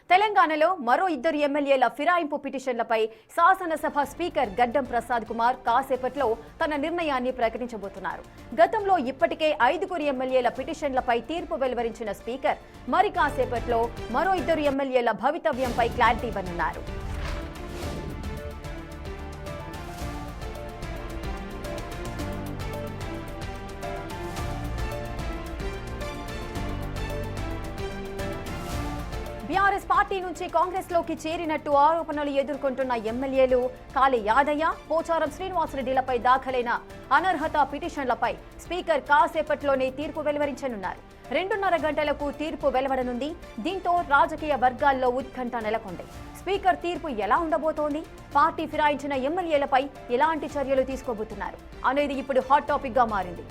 తెలంగాణలో మరో ఇద్దరు ఎమ్మెల్యేల ఫిరాయింపు పిటిషన్లపై శాసనసభ స్పీకర్ గడ్డం ప్రసాద్ కుమార్ కాసేపట్లో తన నిర్ణయాన్ని ప్రకటించబోతున్నారు. గతంలో ఇప్పటికే 5 ఎమ్మెల్యేల పిటిషన్లపై తీర్పు వెలువరించిన స్పీకర్ మరి కాసేపట్లో మరో ఇద్దరు ఎమ్మెల్యేల భవితవ్యంపై క్లారిటీ ఇవ్వనున్నారు. బీఆర్ఎస్ పార్టీ నుంచి కాంగ్రెస్ లోకి చేరినట్టు ఆరోపణలు ఎదుర్కొంటున్న ఎమ్మెల్యేలు కాళీ యాదయ్య, పోచారం శ్రీనివాసరెడ్డిలపై దాఖలైన అనర్హత పిటిషన్లపై స్పీకర్ కాసేపట్లోనే తీర్పు వెలువరించనున్నారు. 2.5 గంటలకు తీర్పు వెలువడనుంది. దీంతో రాజకీయ వర్గాల్లో ఉత్కంఠ నెలకొంది. స్పీకర్ తీర్పు ఎలా ఉండబోతోంది, పార్టీ ఫిరాయించిన ఎమ్మెల్యేలపై ఎలాంటి చర్యలు తీసుకోబోతున్నారు అనేది ఇప్పుడు హాట్ టాపిక్ గా మారింది.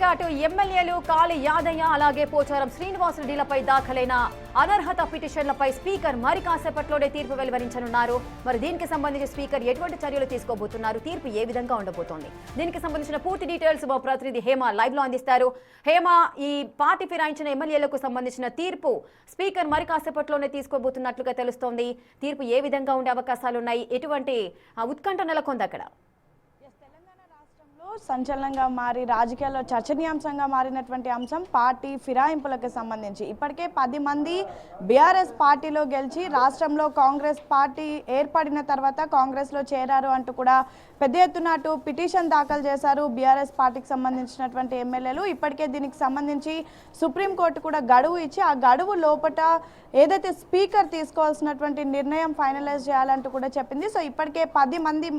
అటు ఎమ్మెల్యేలు కాళీ యాదయ్య అలాగే పోచారం శ్రీనివాసరెడ్డిలపై దాఖలైన అనర్హత పిటిషన్లపై స్పీకర్ మరి కాసేపట్లోనే తీర్పు వెలువరించనున్నారు. మరి దీనికి సంబంధించి స్పీకర్ ఎటువంటి చర్యలు తీసుకోబోతున్నారు, తీర్పు ఏ విధంగా ఉండబోతోంది, దీనికి సంబంధించిన పూర్తి డీటెయిల్స్ మా ప్రతినిధి హేమ లైవ్ లో అందిస్తారు. హేమ, ఈ పార్టీ ఫిరాయించిన ఎమ్మెల్యేలకు సంబంధించిన తీర్పు స్పీకర్ మరి కాసేపట్లోనే తీసుకోబోతున్నట్లుగా తెలుస్తోంది. తీర్పు ఏ విధంగా ఉండే అవకాశాలున్నాయి, ఎటువంటి ఉత్కంఠ నెలకొంది అక్కడ? సంచలనంగా మారి రాజకీయాల్లో చర్చనీయాంశంగా మారినటువంటి అంశం పార్టీ ఫిరాయింపులకు సంబంధించి ఇప్పటికే 10 మంది బీఆర్ఎస్ పార్టీలో గెలిచి రాష్ట్రంలో కాంగ్రెస్ పార్టీ ఏర్పడిన తర్వాత కాంగ్రెస్లో చేరారు అంటూ కూడా పెద్ద ఎత్తున అటు పిటిషన్ దాఖలు చేశారు బీఆర్ఎస్ పార్టీకి సంబంధించినటువంటి ఎమ్మెల్యేలు. ఇప్పటికే దీనికి సంబంధించి సుప్రీంకోర్టు కూడా గడువు ఇచ్చి ఆ గడువు లోపట ఏదైతే స్పీకర్ తీసుకోవాల్సినటువంటి నిర్ణయం ఫైనలైజ్ చేయాలంటూ కూడా చెప్పింది. సో ఇప్పటికే 10 మంది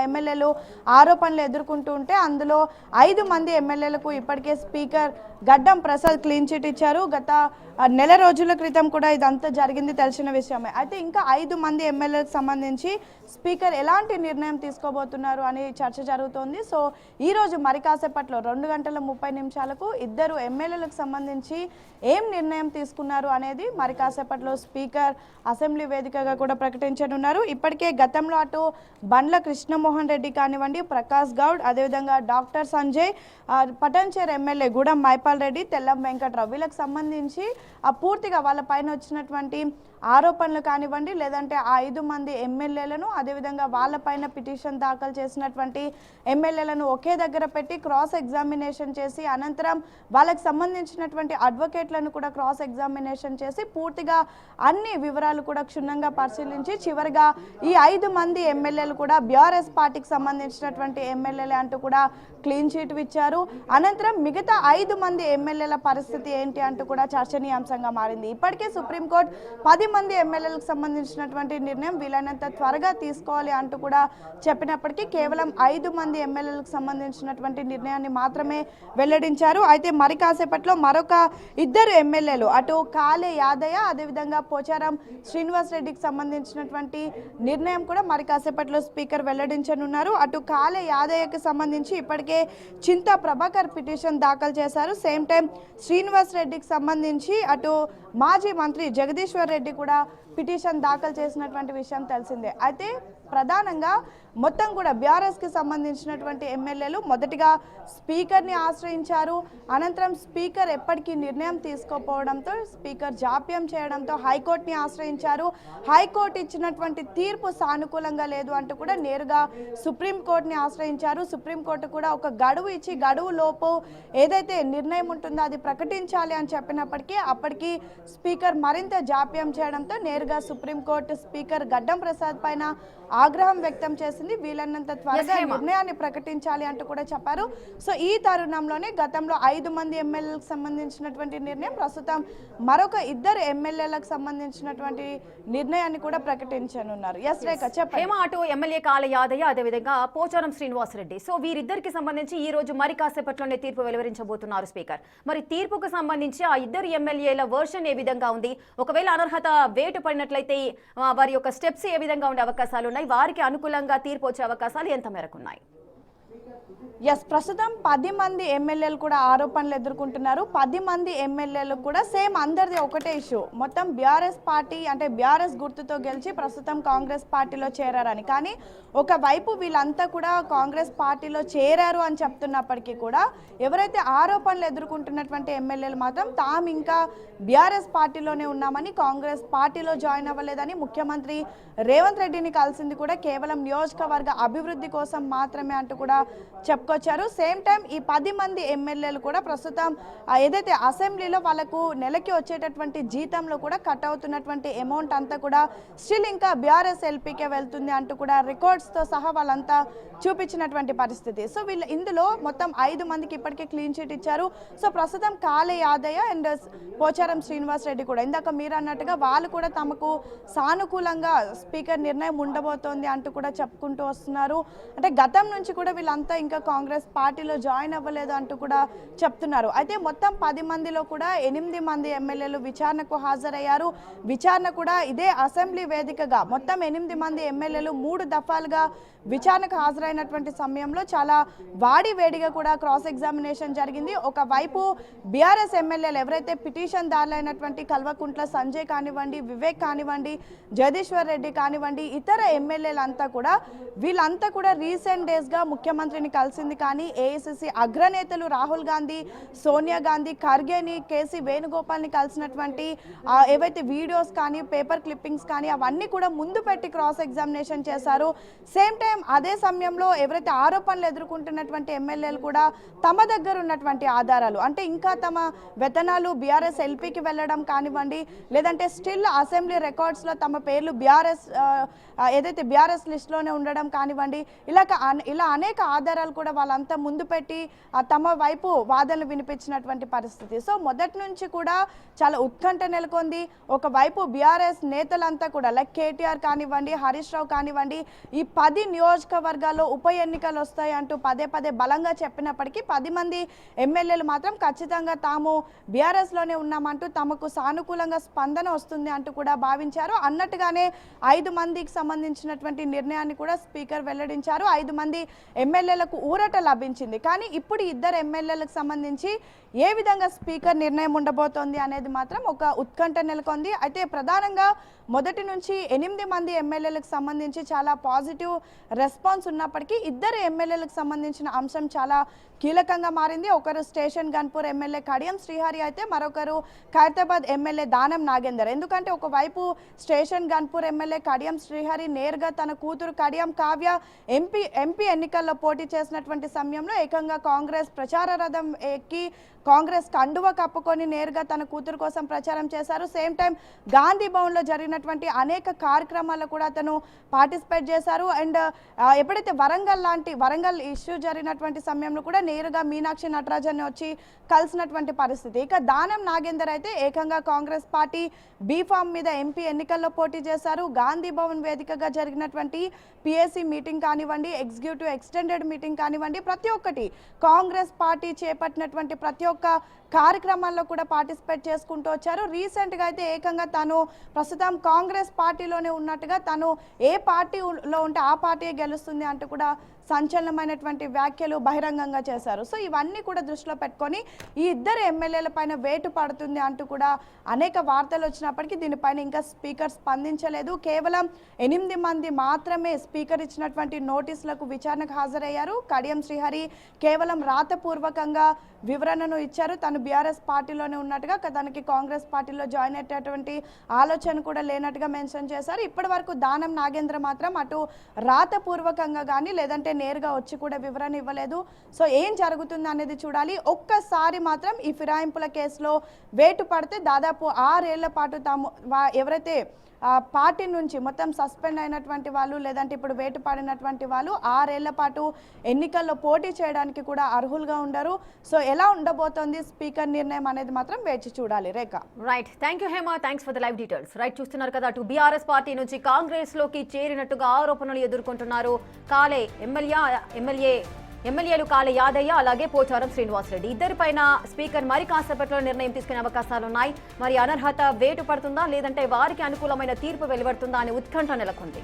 ఎమ్మెల్యేలు ఆరోపణలు ఎదుర్కొంటూ ఉంటే అందులో 5 మంది ఎమ్మెల్యేలకు ఇప్పటికే స్పీకర్ గడ్డం ప్రసాద్ క్లీన్ చిట్ ఇచ్చారు. గత నెల రోజుల క్రితం కూడా ఇదంతా జరిగింది, తెలిసిన విషయమే. అయితే ఇంకా 5 మంది ఎమ్మెల్యేలకు సంబంధించి స్పీకర్ ఎలాంటి నిర్ణయం తీసుకోబోతున్నారు అని చర్చ జరుగుతోంది. సో ఈరోజు మరి కాసేపట్లో 2:30 2 ఎమ్మెల్యేలకు సంబంధించి ఏం నిర్ణయం తీసుకున్నారు అనేది మరి కాసేపట్లో స్పీకర్ అసెంబ్లీ వేదికగా కూడా ప్రకటించనున్నారు. ఇప్పటికే గతంలో అటు బండ్ల కృష్ణమోహన్ రెడ్డి కానివ్వండి, ప్రకాష్ గౌడ్, అదేవిధంగా డాక్టర్ సంజయ్, పటంచేర్ ఎమ్మెల్యే గూడెం మైపాల్ రెడ్డి, తెల్లం వెంకట్రావు వీళ్ళకి సంబంధించి పూర్తిగా వాళ్ళ పైన వచ్చినటువంటి ఆరోపణలు కానివ్వండి, లేదంటే ఆ 5 మంది ఎమ్మెల్యేలను అదేవిధంగా వాళ్ళపైన పిటిషన్ దాఖలు చేసినటువంటి ఎమ్మెల్యేలను ఒకే దగ్గర పెట్టి క్రాస్ ఎగ్జామినేషన్ చేసి అనంతరం వాళ్ళకి సంబంధించినటువంటి అడ్వకేట్లను కూడా క్రాస్ ఎగ్జామినేషన్ చేసి పూర్తిగా అన్ని వివరాలు కూడా క్షుణ్ణంగా పరిశీలించి చివరిగా ఈ 5 మంది ఎమ్మెల్యేలు కూడా బీఆర్ఎస్ పార్టీకి సంబంధించినటువంటి ఎమ్మెల్యేలే అంటూ కూడా క్లీన్ చీట్ ఇచ్చారు. అనంతరం మిగతా 5 మంది ఎమ్మెల్యేల పరిస్థితి ఏంటి అంటూ కూడా చర్చనీయాంశంగా మారింది. ఇప్పటికే సుప్రీంకోర్టు 10 మంది ఎమ్మెల్యేలకు సంబంధించినటువంటి నిర్ణయం వీలైనంత త్వరగా తీసుకోవాలి అంటూ కూడా చెప్పినప్పటికీ కేవలం 5 మంది ఎమ్మెల్యేలకు సంబంధించినటువంటి నిర్ణయాన్ని మాత్రమే వెల్లడించారు. అయితే మరి కాసేపట్లో మరొక 2 ఎమ్మెల్యేలు అటు కాళీ యాదయ్య అదేవిధంగా పోచారం శ్రీనివాసరెడ్డికి సంబంధించినటువంటి నిర్ణయం కూడా మరి కాసేపట్లో స్పీకర్ వెల్లడించనున్నారు. అటు కాళీ యాదయ్యకి సంబంధించి ఇప్పటికే చింతా ప్రభాకర్ పిటిషన్ దాఖలు చేశారు. సేమ్ టైం శ్రీనివాస్ రెడ్డికి సంబంధించి అటు మాజీ మంత్రి జగదీశ్వర్ రెడ్డి కూడా పిటిషన్ దాఖలు చేసినటువంటి విషయం తెలిసిందే. అయితే ప్రధానంగా మొత్తం కూడా బీఆర్ఎస్కి సంబంధించినటువంటి ఎమ్మెల్యేలు మొదటిగా స్పీకర్ని ఆశ్రయించారు. అనంతరం స్పీకర్ ఎప్పటికీ నిర్ణయం తీసుకోకపోవడంతో స్పీకర్ జాప్యం చేయడంతో హైకోర్టుని ఆశ్రయించారు. హైకోర్టు ఇచ్చినటువంటి తీర్పు సానుకూలంగా లేదు అంటూ కూడా నేరుగా సుప్రీంకోర్టుని ఆశ్రయించారు. సుప్రీంకోర్టు కూడా ఒక గడువు ఇచ్చి గడువు లోపు ఏదైతే నిర్ణయం ఉంటుందో అది ప్రకటించాలి అని చెప్పినప్పటికీ అప్పటికి స్పీకర్ మరింత జాప్యం చేయడంతో నేరుగా సుప్రీంకోర్టు స్పీకర్ గడ్డం ప్రసాద్ పైన ఆగ్రహం వ్యక్తం చేసింది. వీలైనంత త్వరగా నిర్ణయాన్ని ప్రకటించాలి అంటూ కూడా చెప్పారు. సో ఈ తరుణంలోనే గతంలో 5 మంది ఎమ్మెల్యేలకు సంబంధించినటువంటి నిర్ణయం ప్రస్తుతం మరొక 2 ఎమ్మెల్యేలకు సంబంధించినటువంటి నిర్ణయాన్ని కూడా ప్రకటించనున్నారు. ఎస్ రేఖ చెప్పండి. అటు ఎమ్మెల్యే కాళీ యాదయ్య అదేవిధంగా పోచారం శ్రీనివాసరెడ్డి, సో వీరిద్దరికి సంబంధించి ఈ రోజు మరి కాసేపట్లోనే తీర్పు వెలువరించబోతున్నారు స్పీకర్. మరి తీర్పుకు సంబంధించి ఆ 2 ఎమ్మెల్యేల వర్షన్ ఏ విధంగా ఉంది, ఒకవేళ అనర్హత వేటు పడినట్లయితే వారి యొక్క స్టెప్స్ ఏ విధంగా ఉండే అవకాశాలు ఉన్నాయి, వారికి అనుకూలంగా తీర్పు వచ్చే అవకాశాలు ఎంత మేరకు ఉన్నాయి? ఎస్, ప్రస్తుతం 10 మంది ఎమ్మెల్యేలు కూడా ఆరోపణలు ఎదుర్కొంటున్నారు. 10 మంది ఎమ్మెల్యేలు కూడా సేమ్ అందరిది ఒకటే ఇష్యూ. మొత్తం బీఆర్ఎస్ పార్టీ అంటే బీఆర్ఎస్ గుర్తుతో గెలిచి ప్రస్తుతం కాంగ్రెస్ పార్టీలో చేరారని. కానీ ఒకవైపు వీళ్ళంతా కూడా కాంగ్రెస్ పార్టీలో చేరారు అని చెప్తున్నప్పటికీ కూడా ఎవరైతే ఆరోపణలు ఎదుర్కొంటున్నటువంటి ఎమ్మెల్యేలు మాత్రం తాము ఇంకా బీఆర్ఎస్ పార్టీలోనే ఉన్నామని, కాంగ్రెస్ పార్టీలో జాయిన్ అవ్వలేదని, ముఖ్యమంత్రి రేవంత్ రెడ్డిని కలిసింది కూడా కేవలం నియోజకవర్గ అభివృద్ధి కోసం మాత్రమే అంటూ కూడా చెప్పుకొచ్చారు. సేమ్ టైం ఈ 10 మంది ఎమ్మెల్యేలు కూడా ప్రస్తుతం ఏదైతే అసెంబ్లీలో వాళ్ళకు నెలకి వచ్చేటటువంటి జీతంలో కూడా కట్ అవుతున్నటువంటి అమౌంట్ అంతా కూడా స్టిల్ ఇంకా బీఆర్ఎస్ ఎల్పీకే వెళ్తుంది అంటూ కూడా రికార్డ్స్తో సహా వాళ్ళంతా చూపించినటువంటి పరిస్థితి. సో వీళ్ళు ఇందులో మొత్తం 5 మందికి ఇప్పటికే క్లీన్ చిట్ ఇచ్చారు. సో ప్రస్తుతం కాళే యాదయ్య అండ్ పోచారం శ్రీనివాస్ రెడ్డి కూడా ఇందాక మీరు అన్నట్టుగా వాళ్ళు కూడా తమకు సానుకూలంగా స్పీకర్ నిర్ణయం ఉండబోతోంది అంటూ కూడా చెప్పుకుంటూ వస్తున్నారు. అంటే గతం నుంచి కూడా వీళ్ళంతా ఇంకా కాంగ్రెస్ పార్టీలో జాయిన్ అవ్వలేదు అంటూ కూడా చెప్తున్నారు. అయితే మొత్తం 10 మందిలో కూడా 8 మంది ఎమ్మెల్యేలు విచారణకు హాజరయ్యారు. విచారణ కూడా ఇదే అసెంబ్లీ వేదికగా మొత్తం 8 మంది ఎమ్మెల్యేలు 3 దఫాలుగా విచారణకు హాజరైనటువంటి సమయంలో చాలా వాడి వేడిగా కూడా క్రాస్ ఎగ్జామినేషన్ జరిగింది. ఒకవైపు బీఆర్ఎస్ ఎమ్మెల్యేలు ఎవరైతే పిటిషన్ దారులైనటువంటి కల్వకుంట్ల సంజయ్ కానివ్వండి, వివేక్ కానివ్వండి, జగదీశ్వర్ రెడ్డి కానివ్వండి, ఇతర ఎమ్మెల్యేలంతా కూడా వీళ్ళంతా కూడా రీసెంట్ డేస్గా ముఖ్యమంత్రిని కలిసింది. కానీ ఏఐసిసి అగ్రనేతలు రాహుల్ గాంధీ, సోనియా గాంధీ, ఖర్గేని, కేసీ వేణుగోపాల్ని కలిసినటువంటి ఏవైతే వీడియోస్ కానీ పేపర్ క్లిప్పింగ్స్ కానీ అవన్నీ కూడా ముందు పెట్టి క్రాస్ ఎగ్జామినేషన్ చేశారు. సేమ్ టైం అదే సమయంలో ఎవరైతే ఆరోపణలు ఎదుర్కొంటున్నటువంటి ఎమ్మెల్యేలు కూడా తమ దగ్గర ఉన్నటువంటి ఆధారాలు అంటే ఇంకా తమ వేతనాలు బీఆర్ఎస్ ఎల్పీకి వెళ్ళడం కానివ్వండి, లేదంటే స్టిల్ అసెంబ్లీ రికార్డ్స్లో తమ పేర్లు బీఆర్ఎస్ ఏదైతే బీఆర్ఎస్ లిస్టులోనే ఉండడం కానివ్వండి, ఇలా అనేక ఆధారాలు కూడా వాళ్ళంతా ముందు పెట్టి తమ వైపు వాదనలు వినిపించినటువంటి పరిస్థితి. సో మొదటి నుంచి కూడా చాలా ఉత్కంఠ నెలకొంది. ఒకవైపు బీఆర్ఎస్ నేతలంతా కూడా లైక్ కేటీఆర్ కానివ్వండి, హరీష్ రావు కానివ్వండి, ఈ 10 నియోజకవర్గాల్లో ఉప ఎన్నికలు వస్తాయి అంటూ పదే బలంగా చెప్పినప్పటికీ 10 మంది ఎమ్మెల్యేలు మాత్రం ఖచ్చితంగా తాము బీఆర్ఎస్లోనే ఉన్నామంటూ తమకు సానుకూలంగా స్పందన వస్తుంది అంటూ కూడా భావించారు. అన్నట్టుగానే 5 మందికి సంబంధించినటువంటి నిర్ణయాన్ని కూడా స్పీకర్ వెల్లడించారు. 5 మంది ఎమ్మెల్యేలకు ఊరట లభించింది. కానీ ఇప్పుడు 2 ఎమ్మెల్యేలకు సంబంధించి ఏ విధంగా స్పీకర్ నిర్ణయం ఉండబోతోంది అనేది మాత్రం ఒక ఉత్కంఠ నెలకొంది. అయితే ప్రధానంగా మొదటి నుంచి 8 మంది ఎమ్మెల్యేలకు సంబంధించి చాలా పాజిటివ్ రెస్పాన్స్ ఉన్నప్పటికీ 2 ఎమ్మెల్యేలకు సంబంధించిన అంశం చాలా కీలకంగా మారింది. ఒకరు స్టేషన్ గన్పూర్ ఎమ్మెల్యే కడియం శ్రీహరి అయితే మరొకరు ఖైరతాబాద్ ఎమ్మెల్యే దానం నాగేందర్. ఎందుకంటే ఒకవైపు స్టేషన్ గన్పూర్ ఎమ్మెల్యే కడియం శ్రీహరి నేరుగా తన కూతురు కడియం కావ్య ఎంపీ ఎన్నికల్లో పోటీ చేసినటువంటి సమయంలో ఏకంగా కాంగ్రెస్ ప్రచార రథం ఎక్కి కాంగ్రెస్ కండువ కప్పుకొని నేరుగా తన కూతురు కోసం ప్రచారం చేశారు. సేమ్ టైం గాంధీ భవన్లో జరిగినటువంటి అనేక కార్యక్రమాల్లో కూడా అతను పార్టిసిపేట్ చేశారు. అండ్ ఎప్పుడైతే వరంగల్ ఇష్యూ జరిగినటువంటి సమయంలో కూడా నేరుగా మీనాక్షి నటరాజన్ వచ్చి కలిసినటువంటి పరిస్థితి. ఇక దానం నాగేందర్ అయితే ఏకంగా కాంగ్రెస్ పార్టీ బీఫామ్ మీద ఎంపీ ఎన్నికల్లో పోటీ చేశారు. గాంధీ భవన్ వేదికగా జరిగినటువంటి పిఎస్సి మీటింగ్ కానివ్వండి, ఎగ్జిక్యూటివ్ ఎక్స్టెండెడ్ మీటింగ్ కానివ్వండి, ప్రతి ఒక్కటి కాంగ్రెస్ పార్టీ చేపట్టినటువంటి ప్రతి ఒక్క కార్యక్రమాల్లో కూడా పార్టిసిపేట్ చేసుకుంటూ వచ్చారు. రీసెంట్గా అయితే ఏకంగా తను ప్రస్తుతం కాంగ్రెస్ పార్టీలోనే ఉన్నట్టుగా తను ఏ పార్టీలో ఉంటే ఆ పార్టీ గెలుస్తుంది అంటూ కూడా సంచలనమైనటువంటి వ్యాఖ్యలు బహిరంగంగా చేశారు. సో ఇవన్నీ కూడా దృష్టిలో పెట్టుకొని ఈ 2 ఎమ్మెల్యేల పైన వేటు పడుతుంది అంటూ కూడా అనేక వార్తలు వచ్చినప్పటికీ దీనిపైన ఇంకా స్పీకర్ స్పందించలేదు. కేవలం 8 మంది మాత్రమే స్పీకర్ ఇచ్చినటువంటి నోటీసులకు విచారణకు హాజరయ్యారు. కడియం శ్రీహరి కేవలం రాతపూర్వకంగా వివరణను ఇచ్చారు. తను బీఆర్ఎస్ పార్టీలోనే ఉన్నట్టుగా, తనకి కాంగ్రెస్ పార్టీలో జాయిన్ అయ్యేటటువంటి ఆలోచన కూడా లేనట్టుగా మెన్షన్ చేశారు. ఇప్పటి వరకు దానం నాగేంద్ర మాత్రం అటు రాతపూర్వకంగా కానీ లేదంటే నేరుగా వచ్చి కూడా వివరణ ఇవ్వలేదు. సో ఏం జరుగుతుంది అనేది చూడాలి. ఒక్కసారి మాత్రం ఈ ఫిరాయింపుల కేసులో వేటు పడితే దాదాపు 6 ఏళ్ల పాటు తాము ఎవరైతే పార్టీ నుంచి మొత్తం సస్పెండ్ అయినటువంటి వాళ్ళు లేదంటే ఇప్పుడు వేటు పడినటువంటి వాళ్ళు 6 ఏళ్ల పాటు ఎన్నికల్లో పోటీ చేయడానికి కూడా అర్హులుగా ఉండరు. సో ఎలా ఉండబోతోంది స్పీకర్ నిర్ణయం అనేది మాత్రం వేచి చూడాలి. Rekha. Right, thank you Hema, thanks for the live details. Right, చూస్తున్నారు కదా, అటు బీఆర్ఎస్ పార్టీ నుంచి కాంగ్రెస్ లోకి చేరినట్టుగా ఆరోపణలు ఎదుర్కొంటున్నారు కాలే ఎమ్మెల్యేలు కాళే యాదయ్య అలాగే పోచారం శ్రీనివాస్ రెడ్డి. ఇద్దరిపైన స్పీకర్ మరి కాసేపట్లో నిర్ణయం తీసుకునే అవకాశాలున్నాయి. మరి అనర్హత వేటు పడుతుందా లేదంటే వారికి అనుకూలమైన తీర్పు వెలువడుతుందా అనే ఉత్కంఠ నెలకొంది.